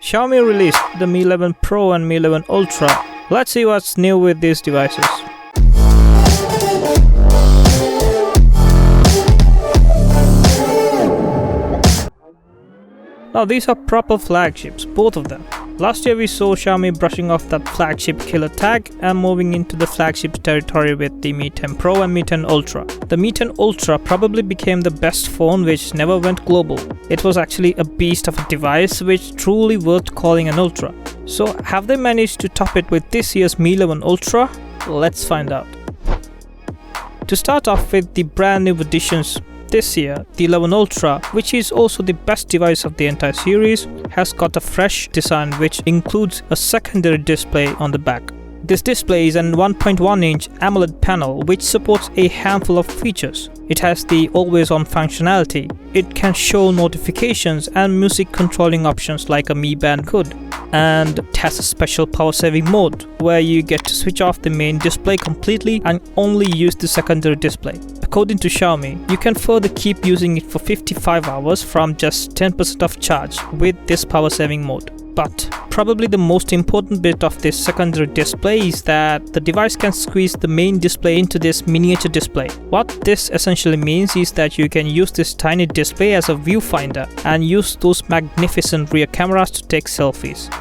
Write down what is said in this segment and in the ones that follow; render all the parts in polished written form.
Xiaomi released the Mi 11 Pro and Mi 11 Ultra. Let's see what's new with these devices. Now these are proper flagships, both of them. Last year we saw Xiaomi brushing off that flagship killer tag and moving into the flagship territory with the Mi 10 Pro and Mi 10 Ultra. The Mi 10 Ultra probably became the best phone which never went global. It was actually a beast of a device which truly worth calling an Ultra. So have they managed to top it with this year's Mi 11 Ultra? Let's find out. To start off with the brand new additions, this year, the 11 Ultra, which is also the best device of the entire series, has got a fresh design which includes a secondary display on the back. This display is an 1.1-inch AMOLED panel which supports a handful of features. It has the always-on functionality. It can show notifications and music controlling options like a Mi Band could. And it has a special power-saving mode where you get to switch off the main display completely and only use the secondary display. According to Xiaomi, you can further keep using it for 55 hours from just 10% of charge with this power-saving mode. But probably the most important bit of this secondary display is that the device can squeeze the main display into this miniature display. What this essentially means is that you can use this tiny display as a viewfinder and use those magnificent rear cameras to take selfies.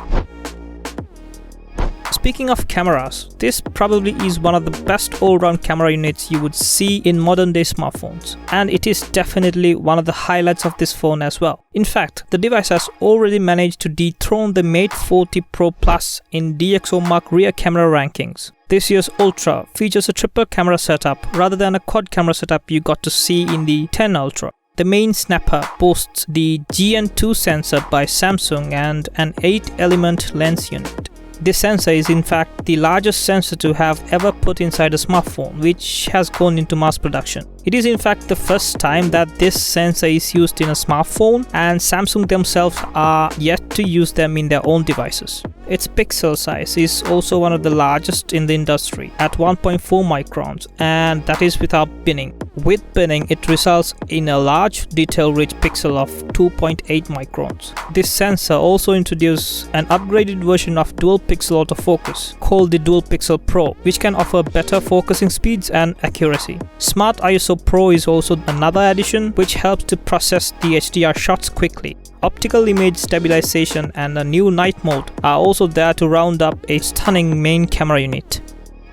Speaking of cameras, this probably is one of the best all-round camera units you would see in modern-day smartphones, and it is definitely one of the highlights of this phone as well. In fact, the device has already managed to dethrone the Mate 40 Pro Plus in DxOMark rear camera rankings. This year's Ultra features a triple camera setup rather than a quad camera setup you got to see in the 10 Ultra. The main snapper boasts the GN2 sensor by Samsung and an 8-element lens unit. This sensor is in fact the largest sensor to have ever put inside a smartphone, which has gone into mass production. It is in fact the first time that this sensor is used in a smartphone, and Samsung themselves are yet to use them in their own devices. Its pixel size is also one of the largest in the industry at 1.4 microns, and that is without binning. With binning, it results in a large detail-rich pixel of 2.8 microns. This sensor also introduced an upgraded version of dual pixel autofocus called the Dual Pixel Pro, which can offer better focusing speeds and accuracy. Smart ISO Pro is also another addition which helps to process the HDR shots quickly. Optical image stabilization and a new night mode are also there to round up a stunning main camera unit.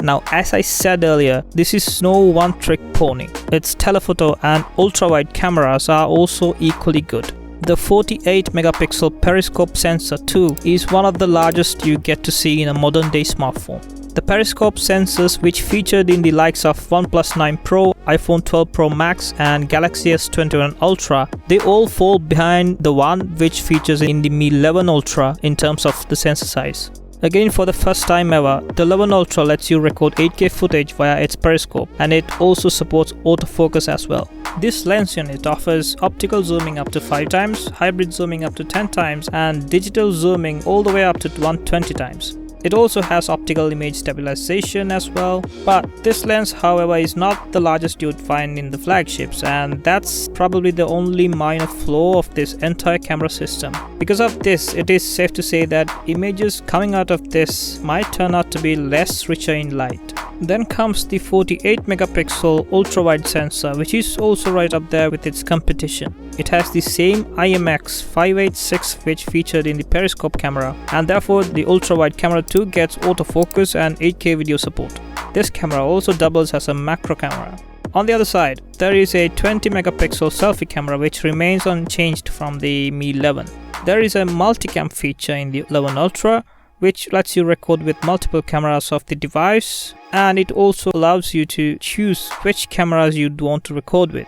Now, as I said earlier, this is no one-trick pony. Its telephoto and ultra-wide cameras are also equally good. The 48 megapixel periscope sensor too is one of the largest you get to see in a modern-day smartphone. The periscope sensors, which featured in the likes of OnePlus 9 Pro, iPhone 12 Pro Max and Galaxy S21 Ultra, they all fall behind the one which features in the Mi 11 Ultra in terms of the sensor size. Again, for the first time ever, the 11 Ultra lets you record 8K footage via its periscope, and it also supports autofocus as well. This lens unit offers optical zooming up to 5 times, hybrid zooming up to 10 times, and digital zooming all the way up to 120 times. It also has optical image stabilization as well, but this lens, however, is not the largest you'd find in the flagships, and that's probably the only minor flaw of this entire camera system. Because of this, it is safe to say that images coming out of this might turn out to be less richer in light. Then comes the 48 megapixel ultra-wide sensor, which is also right up there with its competition. It has the same IMX586 which featured in the periscope camera, and therefore the ultra-wide camera too gets autofocus and 8K video support. This camera also doubles as a macro camera. On the other side, there is a 20 megapixel selfie camera which remains unchanged from the Mi 11. There is a multicam feature in the 11 Ultra, which lets you record with multiple cameras of the device, and it also allows you to choose which cameras you'd want to record with.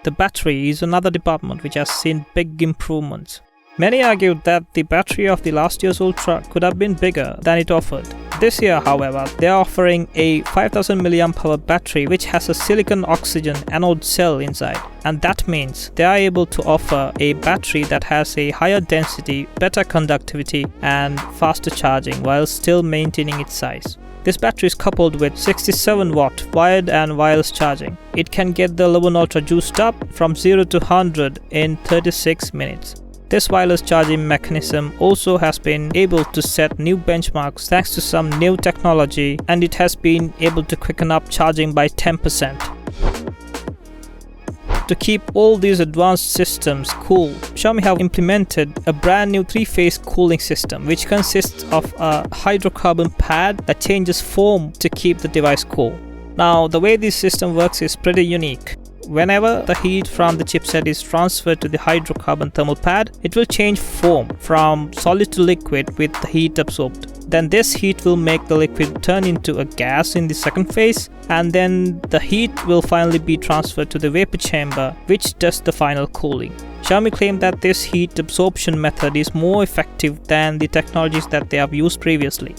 The battery is another department which has seen big improvements. Many argued that the battery of the last year's Ultra could have been bigger than it offered. This year, however, they are offering a 5000 mAh battery which has a silicon oxygen anode cell inside, and that means they are able to offer a battery that has a higher density, better conductivity and faster charging while still maintaining its size. This battery is coupled with 67 watt wired and wireless charging. It can get the 11 Ultra juiced up from 0 to 100 in 36 minutes. This wireless charging mechanism also has been able to set new benchmarks thanks to some new technology, and it has been able to quicken up charging by 10%. To keep all these advanced systems cool, Xiaomi have implemented a brand new 3-phase cooling system which consists of a hydrocarbon pad that changes form to keep the device cool. Now, the way this system works is pretty unique. Whenever the heat from the chipset is transferred to the hydrocarbon thermal pad, it will change form from solid to liquid with the heat absorbed. Then this heat will make the liquid turn into a gas in the second phase, and then the heat will finally be transferred to the vapor chamber, which does the final cooling. Xiaomi claimed that this heat absorption method is more effective than the technologies that they have used previously.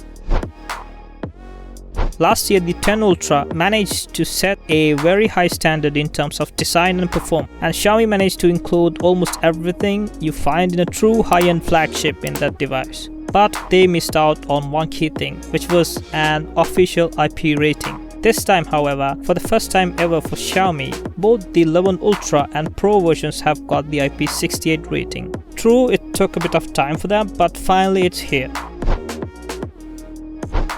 Last year, the 10 Ultra managed to set a very high standard in terms of design and performance, and Xiaomi managed to include almost everything you find in a true high-end flagship in that device. But they missed out on one key thing, which was an official IP rating. This time, however, for the first time ever for Xiaomi, both the 11 Ultra and Pro versions have got the IP68 rating. True, it took a bit of time for them, but finally it's here.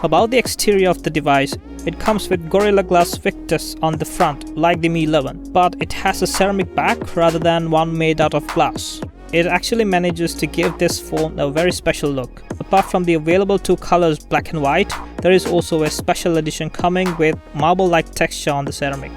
About the exterior of the device, it comes with Gorilla Glass Victus on the front like the Mi 11, but it has a ceramic back rather than one made out of glass. It actually manages to give this phone a very special look. Apart from the available two colors black and white, there is also a special edition coming with marble-like texture on the ceramic.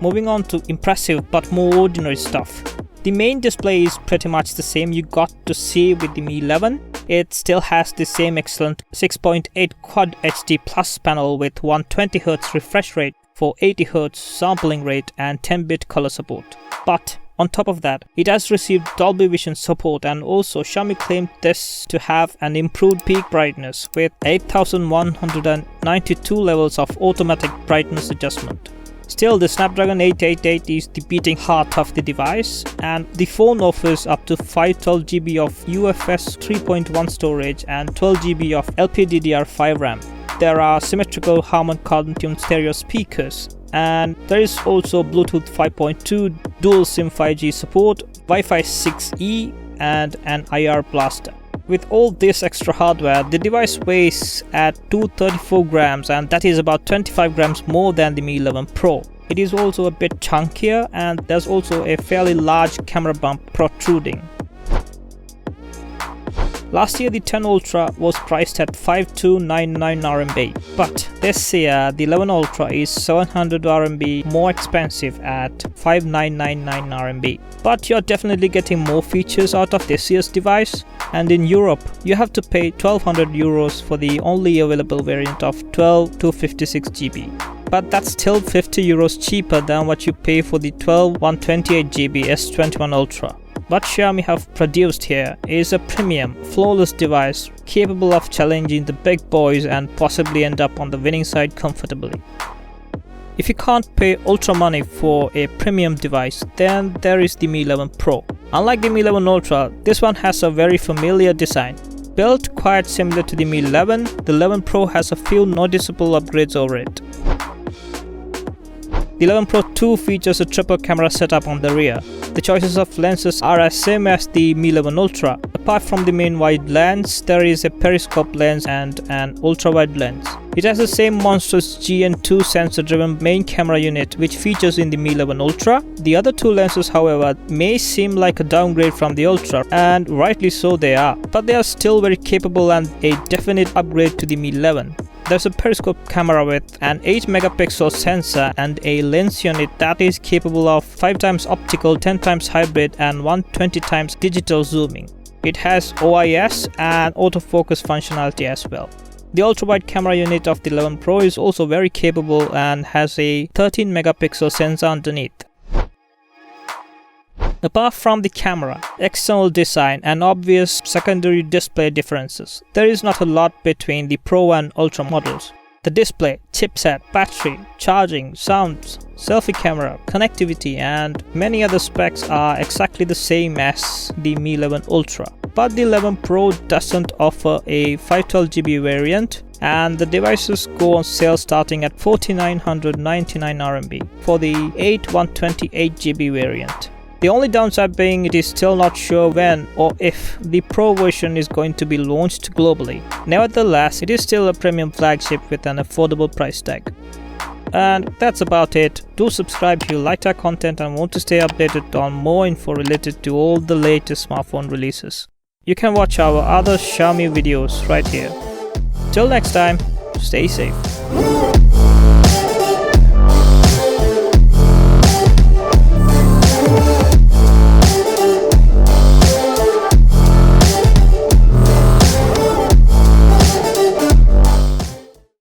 Moving on to impressive but more ordinary stuff. The main display is pretty much the same you got to see with the Mi 11. It still has the same excellent 6.8 Quad HD Plus panel with 120Hz refresh rate for 80Hz sampling rate and 10-bit color support. But on top of that, it has received Dolby Vision support, and also Xiaomi claimed this to have an improved peak brightness with 8192 levels of automatic brightness adjustment. Still, the Snapdragon 888 is the beating heart of the device, and the phone offers up to 512GB of UFS 3.1 storage and 12GB of LPDDR5 RAM. There are symmetrical Harman Kardon-tuned stereo speakers, and there is also Bluetooth 5.2, dual SIM 5G support, Wi-Fi 6E, and an IR blaster. With all this extra hardware, the device weighs at 234 grams, and that is about 25 grams more than the Mi 11 Pro. It is also a bit chunkier, and there's also a fairly large camera bump protruding. Last year, the 10 Ultra was priced at 5299 RMB, but this year the 11 Ultra is 700 RMB more expensive at 5999 RMB. But you're definitely getting more features out of this year's device, and in Europe you have to pay 1200 euros for the only available variant of 12 to 56GB. But that's still 50 euros cheaper than what you pay for the 12 128GB S21 Ultra. What Xiaomi have produced here is a premium, flawless device capable of challenging the big boys and possibly end up on the winning side comfortably. If you can't pay ultra money for a premium device, then there is the Mi 11 Pro. Unlike the Mi 11 Ultra, this one has a very familiar design. Built quite similar to the Mi 11, the 11 Pro has a few noticeable upgrades over it. The 11 Pro 2 features a triple camera setup on the rear. The choices of lenses are as same as the Mi 11 Ultra. Apart from the main wide lens, there is a periscope lens and an ultra-wide lens. It has the same monstrous GN2 sensor-driven main camera unit which features in the Mi 11 Ultra. The other two lenses, however, may seem like a downgrade from the Ultra, and rightly so they are, but they are still very capable and a definite upgrade to the Mi 11. There's a periscope camera with an 8-megapixel sensor and a lens unit that is capable of 5x optical, 10x hybrid and 120x digital zooming. It has OIS and autofocus functionality as well. The ultra-wide camera unit of the 11 Pro is also very capable and has a 13-megapixel sensor underneath. Apart from the camera, external design and obvious secondary display differences, there is not a lot between the Pro and Ultra models. The display, chipset, battery, charging, sounds, selfie camera, connectivity and many other specs are exactly the same as the Mi 11 Ultra. But the 11 Pro doesn't offer a 512GB variant, and the devices go on sale starting at 4999 RMB for the 8 128GB variant. The only downside being it is still not sure when or if the Pro version is going to be launched globally. Nevertheless, it is still a premium flagship with an affordable price tag. And that's about it. Do subscribe if you like our content and want to stay updated on more info related to all the latest smartphone releases. You can watch our other Xiaomi videos right here. Till next time, stay safe.